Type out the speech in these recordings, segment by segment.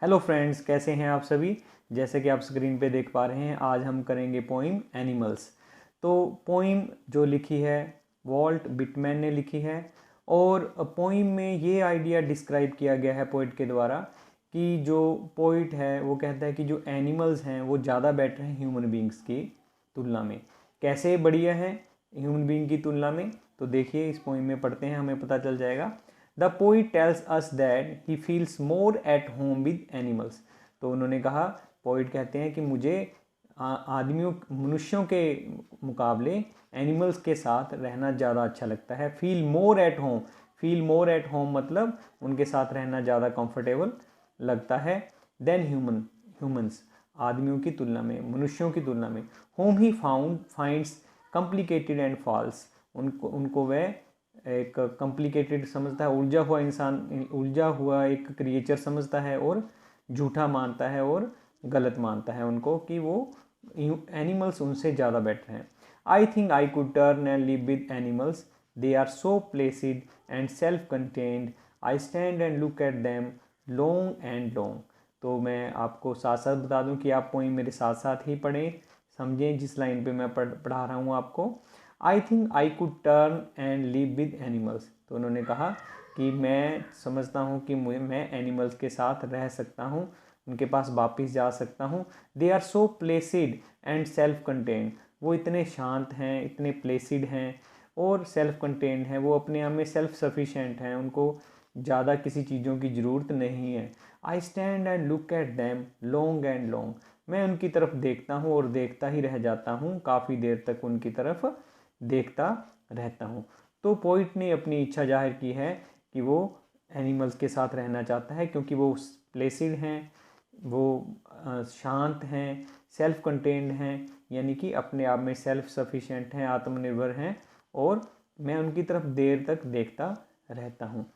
Hello friends, कैसे हैं आप सभी। जैसे कि आप स्क्रीन पे देख पा रहे हैं, आज हम करेंगे पोइम एनिमल्स। तो पोइम जो लिखी है वॉल्ट विटमैन ने लिखी है। और पोइम में ये आइडिया डिस्क्राइब किया गया है पोइट के द्वारा कि जो पोइट है वो कहता है कि जो एनिमल्स हैं वो ज़्यादा बेटर हैं ह्यूमन बींग्स की तुलना में। कैसे बढ़िया है ह्यूमन बींग की तुलना में, तो देखिए इस पोइम में पढ़ते हैं, हमें पता चल जाएगा। The poet tells us that he feels more at home with animals. तो उन्होंने कहा, पोइट कहते हैं कि मुझे आदमियों मनुष्यों के मुकाबले एनिमल्स के साथ रहना ज़्यादा अच्छा लगता है। Feel more at home, feel more at home मतलब उनके साथ रहना ज़्यादा कंफर्टेबल लगता है देन ह्यूमंस, आदमियों की तुलना में, मनुष्यों की तुलना में। Whom he finds complicated and false, उनको वह एक कॉम्प्लिकेटेड समझता है, उलझा हुआ एक क्रिएचर समझता है और झूठा मानता है और गलत मानता है उनको कि वो एनिमल्स उनसे ज़्यादा बेटर हैं। I think I could turn and live with animals, they are so placid and self contained, I stand and look at them long and long. तो मैं आपको साथ साथ बता दूं कि आप पोइम मेरे साथ साथ ही पढ़ें, समझें जिस लाइन पे मैं पढ़ा रहा हूँ आपको। आई think I could turn and live with animals. तो उन्होंने कहा कि मैं समझता हूँ कि मैं एनिमल्स के साथ रह सकता हूँ, उनके पास वापस जा सकता हूँ। They are so placid and self contained, वो इतने शांत हैं, इतने प्लेसिड हैं और सेल्फ कंटेन्ड हैं, वो अपने आप में सेल्फ सफिशेंट हैं, उनको ज़्यादा किसी चीज़ों की ज़रूरत नहीं है। आई stand and look at them long and long, मैं उनकी तरफ देखता हूँ और देखता ही रह जाता हूँ, काफ़ी देर तक उनकी तरफ देखता रहता हूँ। तो पोइट ने अपनी इच्छा जाहिर की है कि वो एनिमल्स के साथ रहना चाहता है क्योंकि वो प्लेसिड हैं, वो शांत हैं, सेल्फ कंटेन्ड हैं, यानी कि अपने आप में सेल्फ सफिशिएंट हैं, आत्मनिर्भर हैं, और मैं उनकी तरफ देर तक देखता रहता हूँ।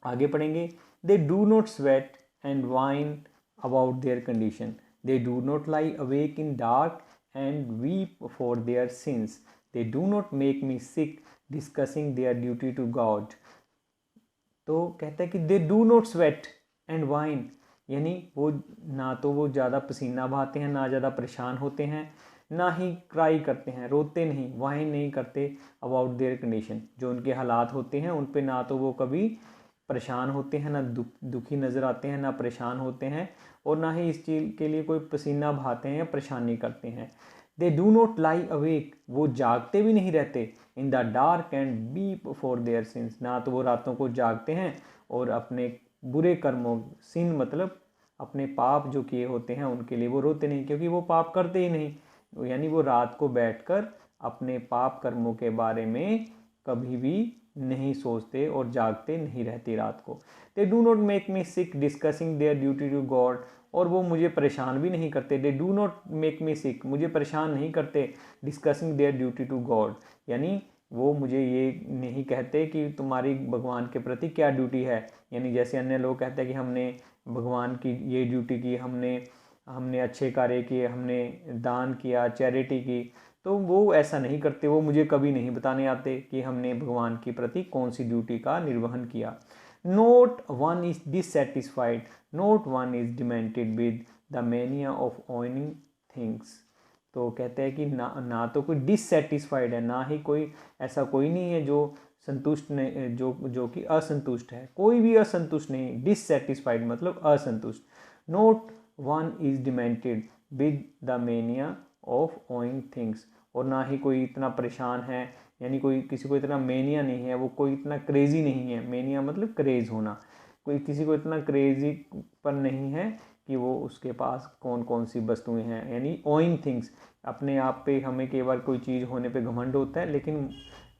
आगे पढ़ेंगे। They do not sweat and whine about their condition, they do not lie awake in dark and weep for their sins, they do not make me sick discussing their duty to God. तो कहता है कि they do not sweat and whine, यानी वो ना तो वो ज़्यादा पसीना बहाते हैं, ना ज़्यादा परेशान होते हैं, ना ही क्राई करते हैं, रोते नहीं, वाइन नहीं करते अबाउट देयर कंडीशन, जो उनके हालात होते हैं उन पे ना तो वो कभी परेशान होते हैं, ना दुखी नज़र आते हैं, ना परेशान होते हैं, और ना ही इस चीज़ के लिए कोई पसीना बहाते हैं या परेशानी करते हैं। दे डू नॉट लाई अवेक, वो जागते भी नहीं रहते, in the dark and beep for their since, ना तो वो रातों को जागते हैं और अपने बुरे कर्मों, सिन मतलब अपने पाप जो किए होते हैं उनके लिए वो रोते नहीं, क्योंकि वो पाप करते ही नहीं, यानी वो रात को बैठकर अपने पाप कर्मों के बारे में कभी भी नहीं सोचते और जागते नहीं रहते रात को। They do not make me sick discussing their duty to God, और वो मुझे परेशान भी नहीं करते। They do not make me sick, मुझे परेशान नहीं करते discussing their duty to God, यानी वो मुझे ये नहीं कहते कि तुम्हारी भगवान के प्रति क्या ड्यूटी है, यानी जैसे अन्य लोग कहते हैं कि हमने भगवान की ये ड्यूटी की, हमने हमने अच्छे कार्य किए, हमने दान किया, चैरिटी की। तो वो ऐसा नहीं करते, वो मुझे कभी नहीं बताने आते कि हमने भगवान के प्रति कौन सी ड्यूटी का निर्वहन किया। Note one is dissatisfied, note one is demented with the mania of owning things. तो कहते हैं कि ना तो कोई डिससेटिस्फाइड है, ना ही कोई ऐसा कोई नहीं है जो संतुष्ट नहीं, जो कि असंतुष्ट है, कोई भी असंतुष्ट नहीं। डिससेटिस्फाइड मतलब असंतुष्ट। Note one is demented with the mania of owing things, और ना ही कोई इतना परेशान है, यानी कोई किसी को इतना मेनिया नहीं है, वो कोई इतना क्रेजी नहीं है। मेनिया मतलब क्रेज होना, कोई किसी को इतना क्रेजी पर नहीं है कि वो उसके पास कौन कौन सी वस्तुएं हैं, यानी ओइंग थिंग्स। अपने आप पे हमें कई बार कोई चीज़ होने पे घमंड होता है, लेकिन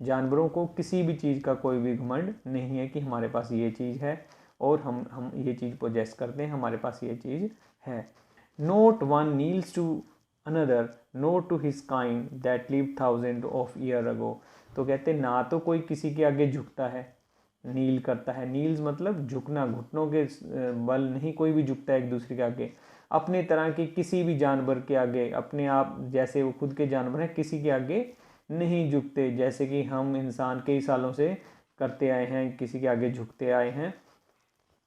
जानवरों को किसी भी चीज़ का कोई भी घमंड नहीं है कि हमारे पास ये चीज़ है और हम ये चीज़ पोजेस करते हैं, हमारे पास ये चीज़ है। Not one kneels to another, not to his kind that live thousand of year ago. तो कहते ना तो कोई किसी के आगे झुकता है, नील करता है, नील्स मतलब झुकना, घुटनों के बल नहीं कोई भी झुकता है एक दूसरे के आगे, अपने तरह के किसी भी जानवर के आगे, अपने आप जैसे वो खुद के जानवर हैं किसी के आगे नहीं झुकते, जैसे कि हम इंसान कई सालों से करते आए हैं, किसी के आगे झुकते आए हैं।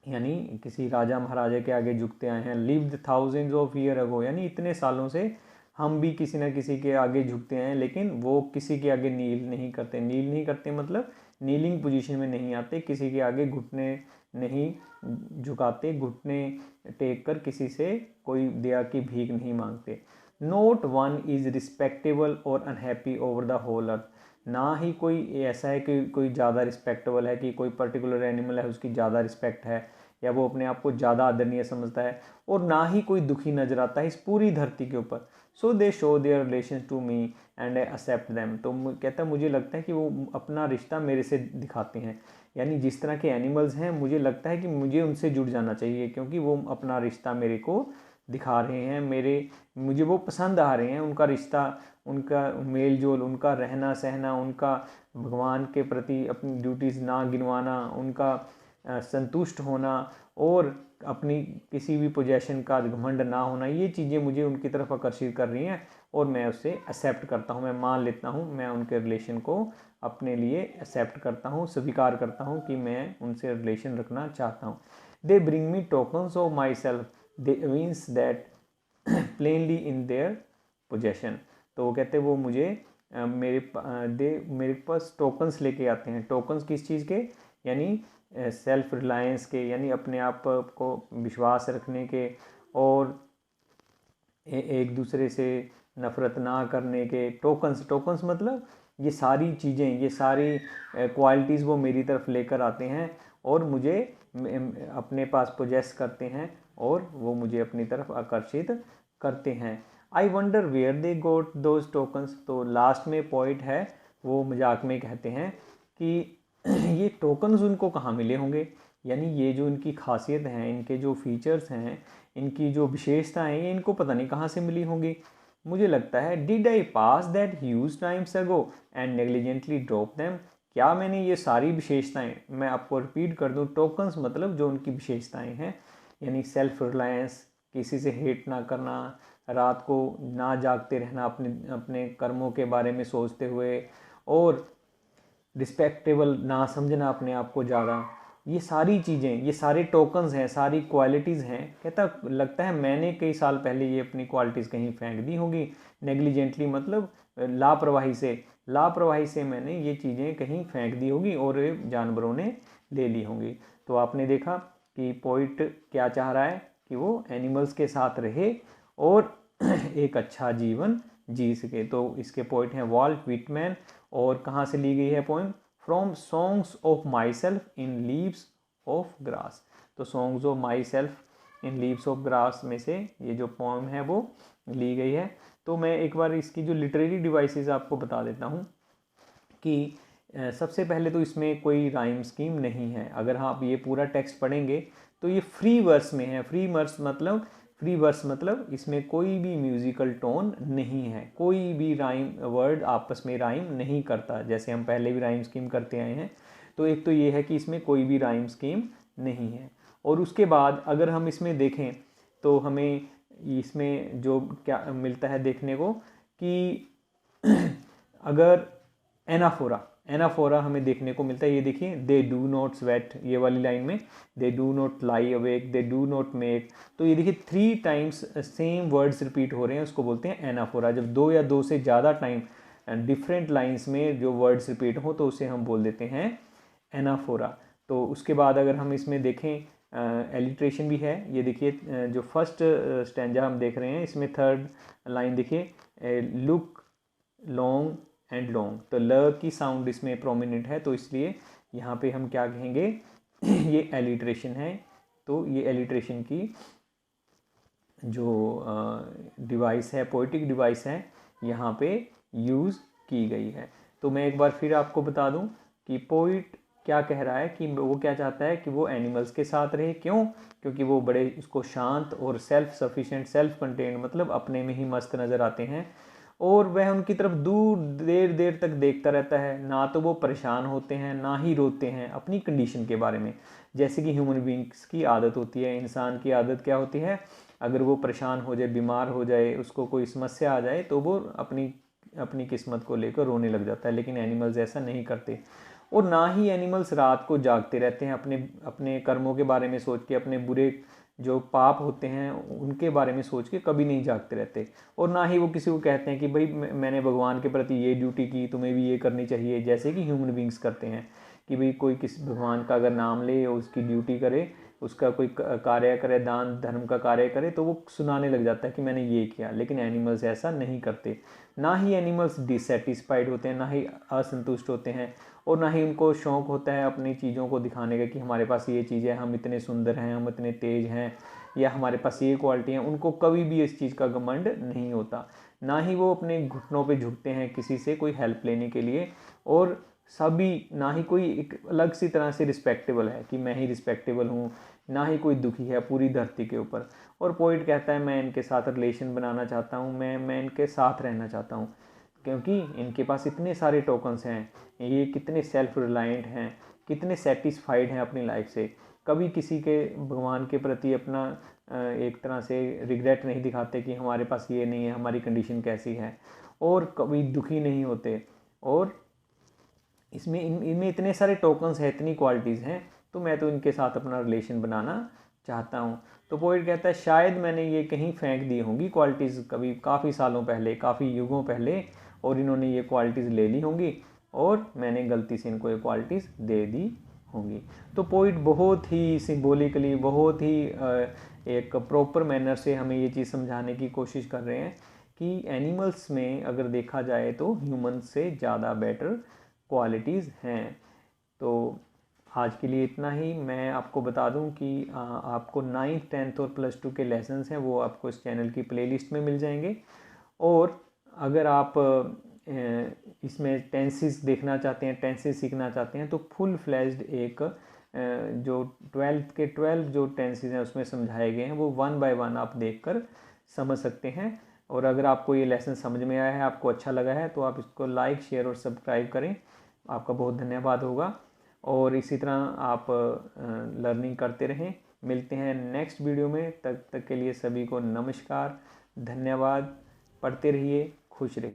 यानी किसी राजा महाराजा के आगे झुकते आए हैं। लिव्ड थाउजेंड्स ऑफ ईयर अगो, यानी इतने सालों से हम भी किसी न किसी के आगे झुकते हैं, लेकिन वो किसी के आगे नील नहीं करते। नील नहीं करते मतलब नीलिंग पोजीशन में नहीं आते, किसी के आगे घुटने नहीं झुकाते, घुटने टेक कर किसी से कोई दया की भीख नहीं मांगते। Not one is respectable or unhappy over the whole earth, ना ही कोई ऐसा है कि कोई ज़्यादा रिस्पेक्टेबल है, कि कोई पर्टिकुलर एनिमल है उसकी ज़्यादा रिस्पेक्ट है या वो अपने आप को ज़्यादा आदरणीय समझता है, और ना ही कोई दुखी नजर आता है इस पूरी धरती के ऊपर। So they show their relation to me and I accept them, तो कहता है मुझे लगता है कि वो अपना रिश्ता मेरे से दिखाते हैं, यानी जिस तरह के एनिमल्स हैं मुझे लगता है कि मुझे उनसे जुड़ जाना चाहिए, क्योंकि वो अपना रिश्ता मेरे को दिखा रहे हैं, मुझे वो पसंद आ रहे हैं, उनका रिश्ता, उनका मेल जोल, उनका रहना सहना, उनका भगवान के प्रति अपनी ड्यूटीज़ ना गिनवाना, उनका संतुष्ट होना और अपनी किसी भी पोजेशन का घमंड ना होना, ये चीज़ें मुझे उनकी तरफ आकर्षित कर रही हैं और मैं उससे एक्सेप्ट करता हूँ, मैं मान लेता हूँ, मैं उनके रिलेशन को अपने लिए एक्सेप्ट करता हूँ, स्वीकार करता हूँ कि मैं उनसे रिलेशन रखना चाहता हूँ। They bring me tokens of my self, they means that plainly in their possession, तो वो कहते वो मुझे मेरे पास टोकन्स लेके आते हैं। टोकन्स किस चीज़ के, यानी सेल्फ रिलायंस के, यानी अपने आप को विश्वास रखने के, और एक दूसरे से नफ़रत ना करने के। टोकन्स मतलब ये सारी चीज़ें, ये सारी क्वालिटीज़ वो मेरी तरफ लेकर आते हैं और मुझे अपने पास पोजेस करते हैं और वो मुझे अपनी तरफ आकर्षित करते हैं। I wonder where they got those tokens, तो लास्ट में पॉइंट है वो मजाक में कहते हैं कि ये टोकन्स उनको कहाँ मिले होंगे, यानी ये जो इनकी खासियत हैं, इनके जो फीचर्स हैं, इनकी जो विशेषताएं हैं, ये इनको पता नहीं कहाँ से मिली होंगी। मुझे लगता है did I pass that huge times ago and negligently drop them, क्या मैंने ये सारी विशेषताएं, मैं आपको रिपीट कर दूं, टोकन्स मतलब जो उनकी विशेषताएं हैं, यानी सेल्फ रिलायंस, किसी से हेट ना करना, रात को ना जागते रहना अपने अपने कर्मों के बारे में सोचते हुए, और रिस्पेक्टेबल ना समझना अपने आप को ज़्यादा, ये सारी चीज़ें, ये सारे टोकन्स हैं, सारी क्वालिटीज़ हैं। कहता लगता है मैंने कई साल पहले ये अपनी क्वालिटीज़ कहीं फेंक दी होंगी, नेग्लिजेंटली मतलब लापरवाही से मैंने ये चीज़ें कहीं फेंक दी होगी और जानवरों ने ले ली होंगी। तो आपने देखा कि पोइट क्या चाह रहा है कि वो एनिमल्स के साथ रहे और एक अच्छा जीवन जी सके। तो इसके पोइट हैं वॉल्ट विटमैन, और कहाँ से ली गई है poem, from songs of myself in leaves of grass. तो songs of myself in leaves of grass में से ये जो पोइम है वो ली गई है। तो मैं एक बार इसकी जो लिटरेरी डिवाइसेस आपको बता देता हूँ कि सबसे पहले तो इसमें कोई राइम स्कीम नहीं है। अगर आप ये पूरा टेक्स्ट पढ़ेंगे तो ये फ्री वर्स में है। फ्री वर्स मतलब इसमें कोई भी म्यूजिकल टोन नहीं है, कोई भी राइम वर्ड आपस में राइम नहीं करता, जैसे हम पहले भी राइम स्कीम करते आए हैं। तो एक तो ये है कि इसमें कोई भी राइम स्कीम नहीं है। और उसके बाद अगर हम इसमें देखें तो हमें इसमें जो क्या मिलता है देखने को कि अगर एनाफोरा हमें देखने को मिलता है। ये देखिए, दे डू नॉट स्वेट, ये वाली लाइन में दे do not lie awake, they do not make, तो ये देखिए 3 टाइम्स सेम वर्ड्स रिपीट हो रहे हैं, उसको बोलते हैं एनाफोरा। जब 2 या 2 से ज़्यादा टाइम डिफरेंट लाइन्स में जो वर्ड्स रिपीट हो तो उसे हम बोल देते हैं एनाफोरा। तो उसके बाद अगर हम इसमें देखें एलिट्रेशन भी है। ये देखिए जो फर्स्ट स्टैंजा हम देख रहे हैं इसमें थर्ड लाइन देखिए, लुक लॉन्ग एंड लॉन्ग, तो ल की साउंड इसमें प्रोमिनेंट है, तो इसलिए यहाँ पे हम क्या कहेंगे ये एलिट्रेशन है। तो ये एलिट्रेशन की जो डिवाइस है, पोइटिक डिवाइस है, यहाँ पे यूज़ की गई है। तो मैं एक बार फिर आपको बता दूं कि पोइट क्या कह रहा है कि वो क्या चाहता है कि वो एनिमल्स के साथ रहे। क्यों? क्योंकि वो बड़े उसको शांत और सेल्फ सफिशिएंट, सेल्फ कंटेन्ड मतलब अपने में ही मस्त नज़र आते हैं, और वह उनकी तरफ दूर देर देर तक देखता रहता है। ना तो वो परेशान होते हैं ना ही रोते हैं अपनी कंडीशन के बारे में, जैसे कि ह्यूमन बींग्स की आदत होती है। इंसान की आदत क्या होती है, अगर वो परेशान हो जाए, बीमार हो जाए, उसको कोई समस्या आ जाए तो वो अपनी किस्मत को लेकर रोने लग जाता है, लेकिन एनिमल्स ऐसा नहीं करते। और ना ही एनिमल्स रात को जागते रहते हैं अपने अपने कर्मों के बारे में सोच के, अपने बुरे जो पाप होते हैं उनके बारे में सोच के कभी नहीं जागते रहते। और ना ही वो किसी को कहते हैं कि भाई मैंने भगवान के प्रति ये ड्यूटी की, तुम्हें भी ये करनी चाहिए, जैसे कि ह्यूमन बींग्स करते हैं कि भाई कोई किसी भगवान का अगर नाम ले और उसकी ड्यूटी करे, उसका कोई कार्य करे, दान धर्म का कार्य करे, तो वो सुनाने लग जाता है कि मैंने ये किया। लेकिन एनिमल्स ऐसा नहीं करते। ना ही एनिमल्स डिससेटिस्फाइड होते हैं, ना ही असंतुष्ट होते हैं, और ना ही उनको शौक़ होता है अपनी चीज़ों को दिखाने का कि हमारे पास ये चीज़ है, हम इतने सुंदर हैं, हम इतने तेज हैं, या हमारे पास ये क्वालिटी है। उनको कभी भी इस चीज़ का घमंड नहीं होता। ना ही वो अपने घुटनों पे झुकते हैं किसी से कोई हेल्प लेने के लिए। और सभी, ना ही कोई एक अलग सी तरह से रिस्पेक्टेबल है कि मैं ही रिस्पेक्टेबल हूँ, ना ही कोई दुखी है पूरी धरती के ऊपर। और पोइट कहता है मैं इनके साथ रिलेशन बनाना चाहता हूँ, मैं इनके साथ रहना चाहता हूँ, क्योंकि इनके पास इतने सारे टोकन्स हैं, ये कितने सेल्फ रिलायंट हैं, कितने सेटिस्फाइड हैं अपनी लाइफ से, कभी किसी के भगवान के प्रति अपना एक तरह से रिग्रेट नहीं दिखाते कि हमारे पास ये नहीं है, हमारी कंडीशन कैसी है, और कभी दुखी नहीं होते। और इसमें इनमें इतने सारे टोकन्स हैं, इतनी क्वालिटीज़ हैं, तो मैं तो इनके साथ अपना रिलेशन बनाना चाहता हूँ। तो पोइट कहता है शायद मैंने ये कहीं फेंक दी होंगी क्वालिटीज़ कभी, काफ़ी सालों पहले, काफ़ी युगों पहले, और इन्होंने ये क्वालिटीज़ ले ली होंगी और मैंने गलती से इनको ये क्वालिटीज़ दे दी होंगी। तो पोइट बहुत ही सिंबॉलिकली, बहुत ही एक प्रॉपर मैनर से हमें ये चीज़ समझाने की कोशिश कर रहे हैं कि एनिमल्स में अगर देखा जाए तो ह्यूमंस से ज़्यादा बेटर क्वालिटीज़ हैं। तो आज के लिए इतना ही। मैं आपको बता दूं कि आपको 9th 10th और +2 के लेसन्स हैं वो आपको इस चैनल की प्लेलिस्ट में मिल जाएंगे। और अगर आप इसमें टेंसेस देखना चाहते हैं, टेंसेस सीखना चाहते हैं, तो फुल फ्लेज्ड एक जो 12th के 12 जो टेंसेस हैं उसमें समझाए गए हैं, वो 1 by 1 आप देखकर समझ सकते हैं। और अगर आपको ये लेसन समझ में आया है, आपको अच्छा लगा है, तो आप इसको लाइक, शेयर और सब्सक्राइब करें। आपका बहुत धन्यवाद होगा। और इसी तरह आप लर्निंग करते रहें। मिलते हैं नेक्स्ट वीडियो में, तब तक के लिए सभी को नमस्कार, धन्यवाद। पढ़ते रहिए, खुश रहिए।